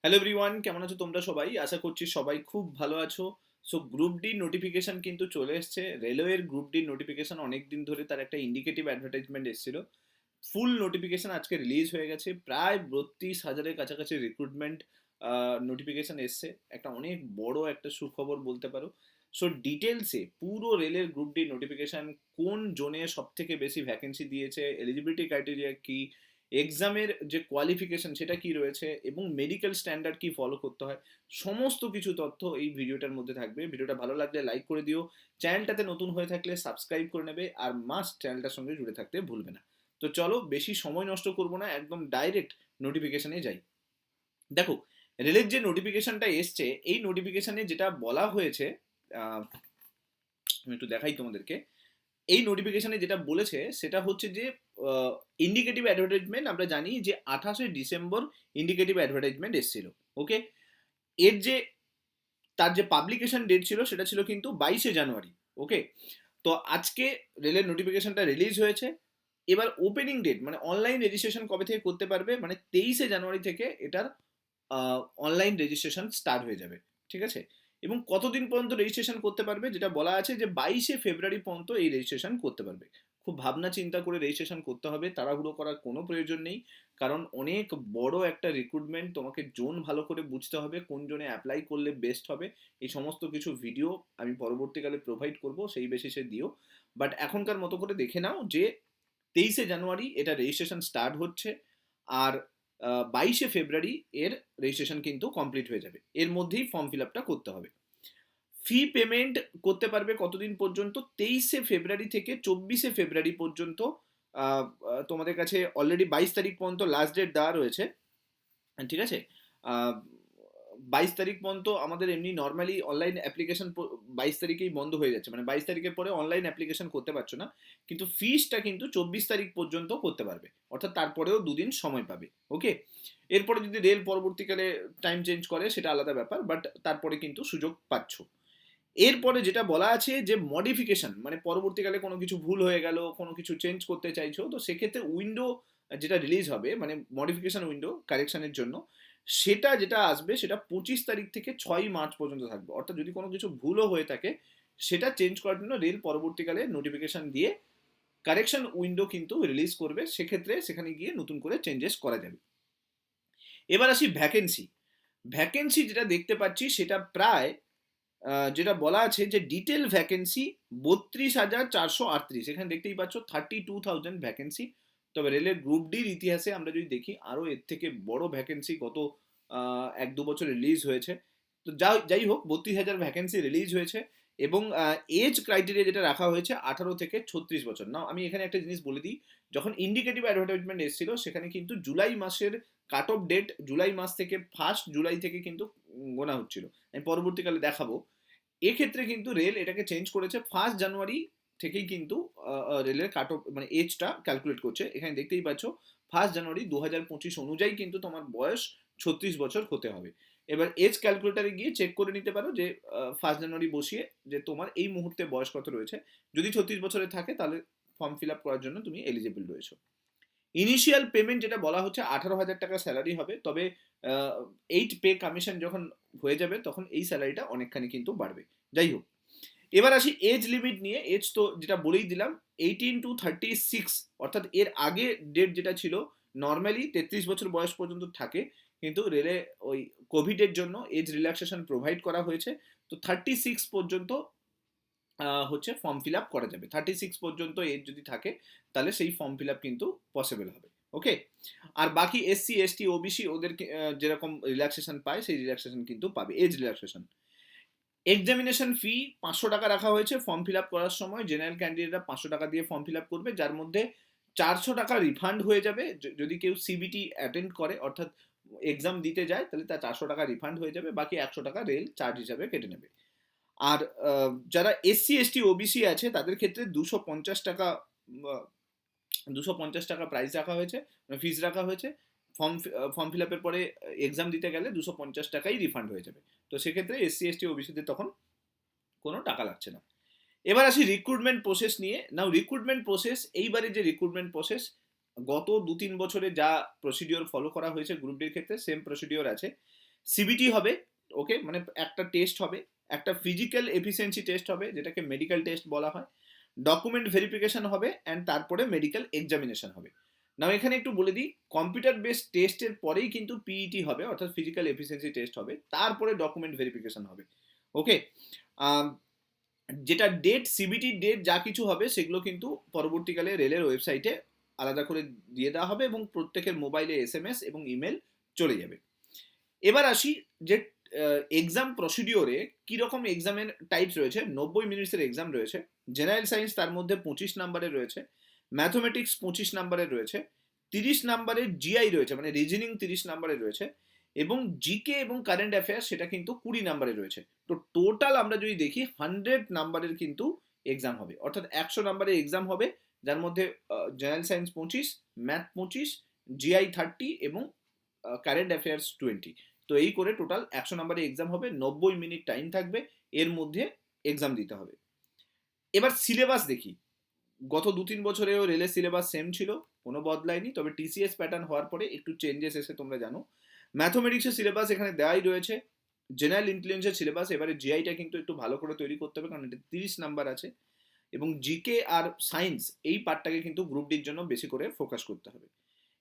Hello everyone, কেমন আছো তোমরা সবাই? আশা করছি সবাই খুব ভালো আছো। সো গ্রুপ ডি নোটিফিকেশন কিন্তু চলে এসছে। রেলওয়ের গ্রুপ ডি নোটিফিকেশন অনেক দিন ধরে তার একটা ইন্ডিকেটিভ অ্যাডভার্টাইজমেন্ট এসেছিল। ফুল নোটিফিকেশন আজকে রিলিজ হয়ে গেছে। প্রায় 32,000-এর কাছাকাছি রিক্রুটমেন্ট নোটিফিকেশন এসছে। একটা অনেক বড় একটা সুখবর বলতে পারো। সো ডিটেলসে পুরো রেলের গ্রুপ ডি নোটিফিকেশন, কোন জোনে সব থেকে বেশি ভ্যাকেন্সি দিয়েছে, এলিজিবিলিটি ক্রাইটেরিয়া কি, এক্সামের যে কোয়ালিফিকেশন সেটা কি রয়েছে, এবং মেডিকেল স্ট্যান্ডার্ড কি ফলো করতে হয়, সমস্ত কিছু তথ্য এই ভিডিওটার মধ্যে থাকবে। ভিডিওটা ভালো লাগলে লাইক করে দিও, চ্যানেলটাতে নতুন হয়ে থাকলে সাবস্ক্রাইব করে নেবে, আর মাস্ট চ্যানেলটার সঙ্গে জুড়ে থাকতে ভুলবে না। তো চলো বেশি সময় নষ্ট করব না, একদম ডাইরেক্ট নোটিফিকেশনে যাই। দেখো, রেলের যে নোটিফিকেশনটা এসছে, এই নোটিফিকেশনে যেটা বলা হয়েছে, আমি একটু দেখাই তোমাদেরকে। এই নোটিফিকেশনে যেটা বলেছে সেটা হচ্ছে যে ইন্ডিকেটিভ অ্যাডভার্টাইজমেন্ট আমরা জানি যে 28শে ডিসেম্বর ইন্ডিকেটিভ অ্যাডভার্টাইজমেন্ট এসেছিল। ওকে, এর যে তার যে পাবলিকেশন ডেট ছিল সেটা ছিল কিন্তু 22শে জানুয়ারি। ওকে, তো আজকে রেলের নোটিফিকেশনটা রিলিজ হয়েছে। এবার ওপেনিং ডেট মানে অনলাইন রেজিস্ট্রেশন কবে থেকে করতে পারবে, মানে 23শে জানুয়ারি থেকে এটার অনলাইন রেজিস্ট্রেশন স্টার্ট হয়ে যাবে। ঠিক আছে, এবং কতদিন পর্যন্ত রেজিস্ট্রেশন করতে পারবে, যেটা বলা আছে যে 22শে ফেব্রুয়ারি পর্যন্ত এই রেজিস্ট্রেশন করতে পারবে। খুব ভাবনা চিন্তা করে রেজিস্ট্রেশন করতে হবে, তাড়াহুড়ো করার কোনো প্রয়োজন নেই। কারণ অনেক বড় একটা রিক্রুটমেন্ট, তোমাকে জোন ভালো করে বুঝতে হবে, কোন জোনে অ্যাপ্লাই করলে বেস্ট হবে। এই সমস্ত কিছু ভিডিও আমি পরবর্তীকালে প্রোভাইড করব, সেই বেসিসে দিও। বাট এখনকার মতো করে দেখে নাও যে 23শে জানুয়ারি এটা রেজিস্ট্রেশন স্টার্ট হচ্ছে, আর 22শে ফেব্রুয়ারি এর রেজিস্ট্রেশন কিন্তু কমপ্লিট হয়ে যাবে। এর মধ্যেই ফর্ম ফিল আপটা করতে হবে। ফি পেমেন্ট করতে পারবে কতদিন পর্যন্ত, 23শে ফেব্রুয়ারি থেকে 24শে ফেব্রুয়ারি পর্যন্ত। তোমাদের কাছে অলরেডি 22 তারিখ পর্যন্ত লাস্ট ডেট দেওয়া রয়েছে। ঠিক আছে, 22 তারিখ পর্যন্ত আমাদের এমনি নর্মালি অনলাইন অ্যাপ্লিকেশন 22 তারিখেই বন্ধ হয়ে যাচ্ছে, মানে 22 তারিখের পরে অনলাইন অ্যাপ্লিকেশন করতে পারছো না। কিন্তু ফিসটা কিন্তু 24 তারিখ পর্যন্ত করতে পারবে, অর্থাৎ তারপরেও দুদিন সময় পাবে। ওকে, এরপরে যদি রেল পরবর্তীকালে টাইম চেঞ্জ করে সেটা আলাদা ব্যাপার, বাট তারপরে কিন্তু সুযোগ পাচ্ছ। এরপরে যেটা বলা আছে যে মডিফিকেশন, মানে পরবর্তীকালে কোনো কিছু ভুল হয়ে গেল, কোনো কিছু চেঞ্জ করতে চাইছো, তো সেক্ষেত্রে উইন্ডো যেটা রিলিজ হবে, মানে মডিফিকেশন উইন্ডো কারেকশনের জন্য, সেটা যেটা আসবে সেটা 25 তারিখ থেকে 6ই মার্চ পর্যন্ত থাকবে। অর্থাৎ যদি কোনো কিছু ভুলও হয়ে থাকে, সেটা চেঞ্জ করার জন্য রেল পরবর্তীকালে নোটিফিকেশন দিয়ে কারেকশন উইন্ডো কিন্তু রিলিজ করবে, সেক্ষেত্রে সেখানে গিয়ে নতুন করে চেঞ্জেস করা যাবে। এবার আসি ভ্যাকেন্সি। ভ্যাকেন্সি যেটা দেখতে পাচ্ছি সেটা প্রায় যেটা বলা আছে যে ডিটেল ভ্যাকেন্সি 32,438, এখানে দেখতেই পাচ্ছ 32,000 ভ্যাকেন্সি। তবে রেলের গ্রুপ ডির ইতিহাসে আমরা যদি দেখি, আরও এর থেকে বড় ভ্যাকেন্সি গত 1-2 বছর রিলিজ হয়েছে। তো যাই হোক, 32,000 ভ্যাকেন্সি রিলিজ হয়েছে, এবং এজ ক্রাইটেরিয়া যেটা রাখা হয়েছে 18 থেকে 36 বছর। না, আমি এখানে একটা জিনিস বলে দিই, যখন ইন্ডিকেটিভ অ্যাডভার্টাইজমেন্ট এসেছিল সেখানে কিন্তু জুলাই মাসের কাট অফ ডেট, জুলাই মাস থেকে 1 জুলাই থেকে কিন্তু গোনা হচ্ছিল। আমি পরবর্তীকালে দেখাবো। এক্ষেত্রে কিন্তু রেল এটাকে চেঞ্জ করেছে, 1 জানুয়ারি থেকেই কিন্তু রেলের কাট অফ মানে এজটা ক্যালকুলেট করছে। এখানে দেখতেই পাচ্ছ 1 জানুয়ারি 2025 অনুযায়ী কিন্তু তোমার বয়স 36 বছর হতে হবে। এবার এজ ক্যালকুলেটারে গিয়ে চেক করে নিতে পারো যে 1 জানুয়ারি বসিয়ে যে তোমার এই মুহূর্তে বয়স কত রয়েছে। যদি 36 বছরে থাকে তাহলে ফর্ম ফিল আপ করার জন্য তুমি এলিজিবল রয়েছো। ইনিশিয়াল পেমেন্ট যেটা বলা হচ্ছে 18,000 টাকা স্যালারি হবে, তবে 8 পে কমিশন যখন হয়ে যাবে তখন এই স্যালারিটা অনেকখানি কিন্তু বাড়বে। যাই হোক, এবার আসি এজ লিমিট নিয়ে। এজ তো যেটা বলেই দিলাম, 18 to 36, অর্থাৎ এর আগে ডেট যেটা ছিল, নর্মালি 33 বছর বয়স পর্যন্ত থাকে, কিন্তু রেলে ওই কোভিডের জন্য এজ রিল্যাক্সেশন প্রোভাইড করা হয়েছে। তো 36 পর্যন্ত হচ্ছে ফর্ম ফিল আপ করা যাবে। 36 পর্যন্ত এজ যদি থাকে তাহলে সেই ফর্ম ফিল আপ কিন্তু পসিবল হবে। ওকে, আর বাকি এসসি এসটি ওবিসি ওদের যেরকম রিল্যাক্সেশন পায় সেই রিল্যাক্সেশন কিন্তু পাবে, এজ রিল্যাক্সেশন। এক্সামিনেশন ফি 500 টাকা রাখা হয়েছে ফর্ম ফিল আপ করার সময়। জেনারেল ক্যান্ডিডেটরা 500 টাকা দিয়ে ফর্ম ফিল আপ করবে, যার মধ্যে 400 টাকা রিফান্ড হয়ে যাবে। যদি কেউ সিবিটি অ্যাটেন্ড করে, অর্থাৎ এক্সাম দিতে যায়, তাহলে তার 400 টাকা রিফান্ড হয়ে যাবে, বাকি 100 টাকা রেল চার্জ হিসাবে কেটে নেবে। আর যারা এসসি এসটি ওবিসি আছে তাদের ক্ষেত্রে 250 টাকা, 250 টাকা প্রাইস রাখা হয়েছে, মানে ফিস রাখা হয়েছে। ফর্ম ফর্ম ফিল আপের পরে এক্সাম দিতে গেলে 250 টাকাই রিফান্ড হয়ে যাবে। তো সেক্ষেত্রে এসসি এসটি ওবিসিদের তখন কোনো টাকা লাগছে না। এবার আসি রিক্রুটমেন্ট প্রসেস নিয়ে। নাও রিক্রুটমেন্ট প্রসেস, এইবারে যে রিক্রুটমেন্ট প্রসেস গত 2-3 বছরে যা প্রসিডিওর ফলো করা হয়েছে গ্রুপ ডির ক্ষেত্রে, সেম প্রসিডিওর আছে। সিবিটি হবে, ওকে, মানে একটা টেস্ট হবে, একটা ফিজিক্যাল এফিসিয়েন্সি টেস্ট হবে যেটাকে মেডিকেল টেস্ট বলা হয়, ডকুমেন্ট ভেরিফিকেশন হবে, অ্যান্ড তারপরে মেডিকেল এক্সামিনেশন হবে। নাও এখানে একটু বলে দিই, কম্পিউটার বেসড টেস্টের পরেই কিন্তু পিইটি হবে, অর্থাৎ ফিজিক্যাল এফিসিয়েন্সি টেস্ট হবে, তারপরে ডকুমেন্ট ভেরিফিকেশন হবে। ওকে, যেটা ডেট, সিবিটি ডেট যা কিছু হবে সেগুলো কিন্তু পরবর্তীকালে রেলের ওয়েবসাইটে আলাদা করে দিয়ে দেওয়া হবে এবং প্রত্যেকের মোবাইলে এসএমএস এবং ইমেল চলে যাবে। এবার আসি যে এক্সাম প্রসিডিওরে কীরকম এক্সামের টাইপস রয়েছে। 90 মিনিটসের এক্সাম রয়েছে, জেনারেল সায়েন্স তার মধ্যে 25 নাম্বারের রয়েছে, ম্যাথমেটিক্স 25 নাম্বারের রয়েছে, 30 নাম্বারের জিআই রয়েছে, মানে রিজনিং 30 নাম্বারের রয়েছে, এবং জিকে এবং কারেন্ট অ্যাফেয়ার্স সেটা কিন্তু 20 নাম্বারের রয়েছে। তো টোটাল আমরা যদি দেখি 100 নাম্বারের কিন্তু এক্সাম হবে, অর্থাৎ 100 নাম্বারের এক্সাম হবে, যার মধ্যে জেনারেল সায়েন্স 25, ম্যাথ 25, জিআই 30 এবং কারেন্ট অ্যাফেয়ার্স 20। তো এই করে টোটাল 100 নাম্বারের এক্সাম হবে, 90 মিনিট টাইম থাকবে, এর মধ্যে এক্সাম দিতে হবে। এবার সিলেবাস দেখি, গত 2-3 বছরেও রেলের সিলেবাস সেম ছিল, কোনো বদলায়নি, তবে টিসিএস প্যাটার্ন হওয়ার পরে একটু চেঞ্জেস এসে তোমরা জানো। ম্যাথমেটিক্সের সিলেবাস এখানে দেওয়াই রয়েছে, জেনারেল ইন্টেলিজেন্সের সিলেবাস এবারে জিআইটা কিন্তু একটু ভালো করে তৈরি করতে হবে, কারণ এটা 30 নাম্বার আছে, এবং জিকে আর সায়েন্স এই পার্টটাকে কিন্তু গ্রুপ ডির জন্য বেশি করে ফোকাস করতে হবে।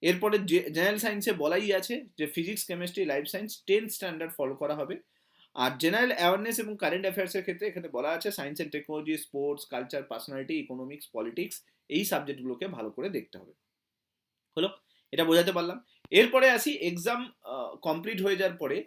এরপরে জেনারেল সায়েন্সে বলাই আছে যে physics, chemistry, life science 10 standard follow করা হবে। আর জেনারেল অ্যাওয়ারনেস এবং কারেন্ট অ্যাফেয়ার্সের ক্ষেত্রে এখানে বলা আছে science and technology, sports, culture, personality, economics, politics, এই সাবজেক্টগুলোকে ভালো করে দেখতে হবে। হলো, এটা বোঝাতে পারলাম। এরপরে আসি এক্সাম কমপ্লিট হয়ে যাওয়ার পরে,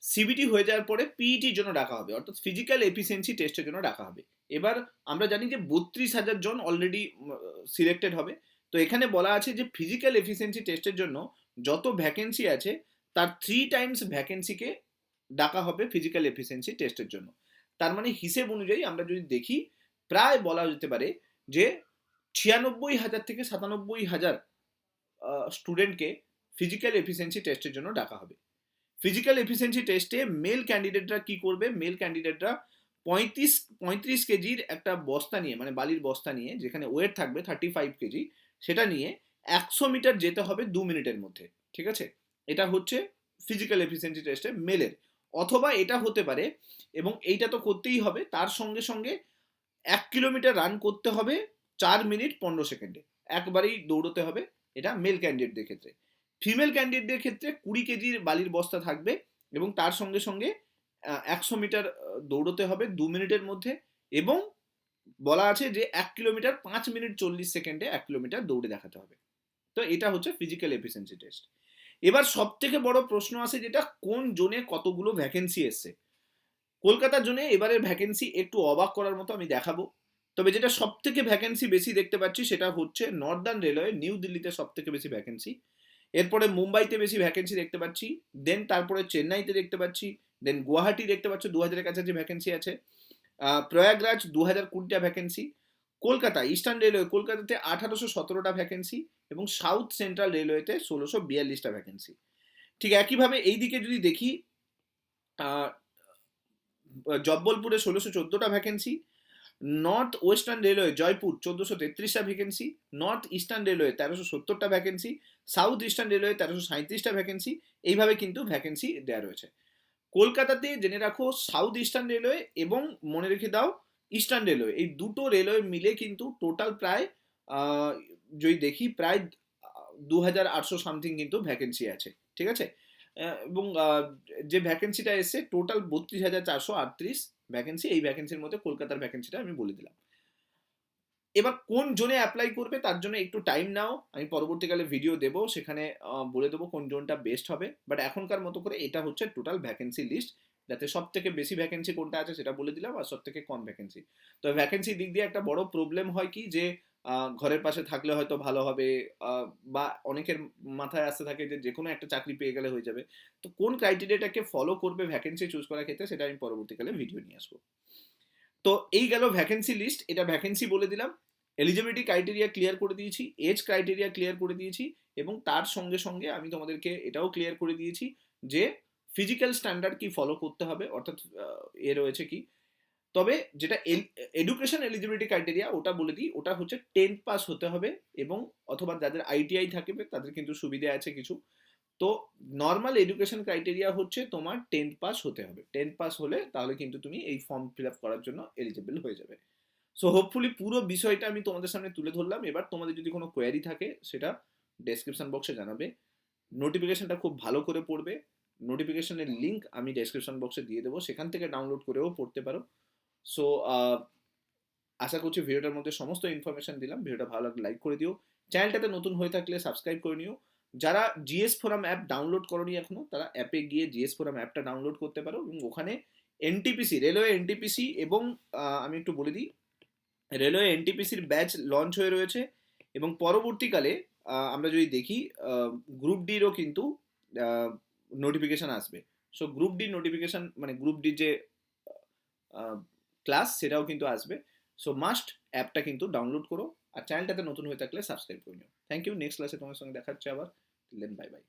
সিবিটি হয়ে যাওয়ার পরে পিইটির জন্য ডাকা হবে, অর্থাৎ ফিজিক্যাল এফিসিয়েন্সি টেস্টের জন্য ডাকা হবে। এবার আমরা জানি যে 32,000 জন অলরেডি সিলেক্টেড হবে। তো এখানে বলা আছে যে ফিজিক্যাল এফিসিয়েন্সি টেস্টের জন্য যত ভ্যাকেন্সি আছে তার 3 টাইমস ভ্যাকেন্সিকে ডাকা হবে ফিজিক্যাল এফিসিয়েন্সি টেস্টের জন্য। তার মানে হিসেব অনুযায়ী আমরা যদি দেখি, প্রায় বলা যেতে পারে যে 96,000 থেকে 97,000 স্টুডেন্টকে ফিজিক্যাল এফিসিয়েন্সি টেস্টের জন্য ডাকা হবে। ফিজিক্যাল এফিসিয়েন্সি টেস্টে মেল ক্যান্ডিডেটরা কি করবে, মেল ক্যান্ডিডেটরা 35 কেজির একটা বস্তা নিয়ে, মানে বালির বস্তা নিয়ে, যেখানে ওয়েট থাকবে 35 কেজি, সেটা নিয়ে 100 মিটার যেতে হবে 2 মিনিটের মধ্যে। ঠিক আছে, এটা হচ্ছে ফিজিক্যাল এফিসিয়েন্সি টেস্টে মেলের। অথবা এটা হতে পারে, এবং এইটা তো করতেই হবে, তার সঙ্গে সঙ্গে 1 কিলোমিটার রান করতে হবে 4 মিনিট 15 সেকেন্ডে, একবারেই দৌড়তে হবে, এটা মেল ক্যান্ডিডেটদের ক্ষেত্রে। ফিমেল ক্যান্ডিডেটদের ক্ষেত্রে 20 কেজির বালির বস্তা থাকবে, এবং তার সঙ্গে সঙ্গে 100 মিটার দৌড়তে হবে 2 মিনিটের মধ্যে, এবং বলা আছে যে 1 কিলোমিটার 5 মিনিট 40 সেকেন্ডে 1 কিলোমিটার দৌড়ে দেখাতে হবে। তো এটা হচ্ছে ফিজিক্যাল এফিসিয়েন্সি টেস্ট। এবার সব থেকে বড় প্রশ্ন আছে, যেটা কোন জোনে কতগুলো ভ্যাকেন্সি এসছে। কলকাতার জন্য এবারের ভ্যাকেন্সি একটু অবাক করার মতো, আমি দেখাবো। তবে যেটা সব থেকে ভ্যাকেন্সি বেশি দেখতে পাচ্ছি সেটা হচ্ছে নর্দার্ন রেলওয়ে, নিউ দিল্লিতে সব থেকে বেশি ভ্যাকেন্সি, এরপরে মুম্বাইতে বেশি ভ্যাকেন্সি দেখতে পাচ্ছি, দেন তারপরে চেন্নাইতে দেখতে পাচ্ছি, দেন গুয়াহাটি দেখতে পাচ্ছ 2000-এর কাছাকাছি ভ্যাকেন্সি আছে, প্রয়াগরাজ 2020টা ভ্যাকেন্সি, কলকাতা ইস্টার্ন রেলওয়ে কলকাতাতে 1817টা ভ্যাকেন্সি, এবং সাউথ সেন্ট্রাল রেলওয়েতে 1642টা ভ্যাকেন্সি। ঠিক একইভাবে এই দিকে যদি দেখি, জব্বলপুরে 1614টা vacancy, north western railway Jaipur 1433টা ভ্যাকেন্সি, নর্থ ইস্টার্ন রেলওয়ে 1370টা ভ্যাকেন্সি, সাউথ ইস্টার্ন রেলওয়ে 1337টা ভ্যাকেন্সি, এইভাবে কিন্তু ভ্যাকেন্সি দেওয়া রয়েছে। কলকাতাতে জেনে রাখো সাউথ ইস্টার্ন রেলওয়ে এবং মনে রেখে দাও ইস্টার্ন রেলওয়ে, এই দুটো রেলওয়ে মিলে কিন্তু টোটাল প্রায় যদি দেখি প্রায় 2,800 সামথিং কিন্তু ভ্যাকেন্সি আছে। ঠিক আছে, এবং যে ভ্যাকেন্সিটা এসছে টোটাল 32,438 ভ্যাকেন্সি। এই ভ্যাকেন্সির মধ্যে কলকাতার ভ্যাকেন্সিটা আমি বলে দিলাম। এবার কোন জোনে অ্যাপ্লাই করবে তার জন্য একটু টাইম নাও, আমি পরবর্তীকালে ভিডিও দেবো, সেখানে বলে দেবো কোন জোনটা বেস্ট হবে। বাট এখনকার মতো করে এটা হচ্ছে টোটাল ভ্যাকেন্সি লিস্ট, যাতে সব থেকে বেশি ভ্যাকেন্সি কোনটা আছে সেটা বলে দিলাম, আর সব থেকে কম ভ্যাকেন্সি। তো ভ্যাকেন্সির দিক দিয়ে একটা বড় প্রবলেম হয় কি, যে ঘরের পাশে থাকলে হয়তো ভালো হবে, বা অনেকের মাথায় আসতে থাকে যে কোনো একটা চাকরি পেয়ে গেলে হয়ে যাবে। তো কোন ক্রাইটেরিয়াটাকে ফলো করবে ভ্যাকেন্সি চুজ করার ক্ষেত্রে, সেটা আমি পরবর্তীকালে ভিডিও নিয়ে আসবো। তো এই গেল ভ্যাকেন্সি লিস্ট, এটা ভ্যাকেন্সি বলে দিলাম। এলিজিবিলিটি ক্রাইটেরিয়া ক্লিয়ার করে দিয়েছি, এজ ক্রাইটেরিয়া ক্লিয়ার করে দিয়েছি, এবং তার সঙ্গে সঙ্গে আমি তোমাদেরকে এটাও ক্লিয়ার করে দিয়েছি যে ফিজিক্যাল স্ট্যান্ডার্ড কি ফলো করতে হবে, অর্থাৎ এ রয়েছে কি। তবে যেটা এডুকেশন এলিজিবিলিটি ক্রাইটেরিয়া ওটা বলে দিই, ওটা হচ্ছে 10th পাস হতে হবে, এবং অথবা যাদের আইটিআই থাকবে তাদের কিন্তু সুবিধা আছে কিছু, তো নর্মাল এডুকেশন ক্রাইটেরিয়া হচ্ছে তোমার 10th পাস হতে হবে, 10th পাস হলে তাহলে কিন্তু তুমি এই ফর্ম ফিল আপ করার জন্য এলিজিবল হয়ে যাবে। সো হোপফুলি পুরো বিষয়টা আমি তোমাদের সামনে তুলে ধরলাম। এবার তোমাদের যদি কোনো কোয়ারি থাকে সেটা ডেসক্রিপশন বক্সে জানাবে। নোটিফিকেশনটা খুব ভালো করে পড়বে, নোটিফিকেশনের লিঙ্ক আমি ডেসক্রিপশন বক্সে দিয়ে দেবো, সেখান থেকে ডাউনলোড করেও পড়তে পারো। সো আশা করছি ভিডিওটার মধ্যে সমস্ত ইনফরমেশন দিলাম। ভিডিওটা ভালো লাগলে লাইক করে দিও, চ্যানেলটাতে নতুন হয়ে থাকলে সাবস্ক্রাইব করে নিও। যারা জিএস ফোরাম অ্যাপ ডাউনলোড করনি এখনো, তারা অ্যাপে গিয়ে জিএস ফোরাম অ্যাপটা ডাউনলোড করতে পারো এবং ওখানে এনটিপিসি, রেলওয়ে এনটিপিসি এবং আমি একটু বলে দিই, রেলওয়ে এনটিপিসির ব্যাচ লঞ্চ হয়ে রয়েছে এবং পরবর্তীকালে আমরা যদি দেখি গ্রুপ ডিরও কিন্তু নোটিফিকেশান আসবে। সো গ্রুপ ডির নোটিফিকেশান মানে গ্রুপ ডির যে ক্লাস সেটাও কিন্তু আসবে। সো মাস্ট অ্যাপটা কিন্তু ডাউনলোড করো, আর চ্যানেলটাতে নতুন হয়ে থাকলে সাবস্ক্রাইব করে নিও। থ্যাংক ইউ, নেক্সট ক্লাসে তোমার সঙ্গে দেখা হচ্ছে আবার। দেন বাই বাই।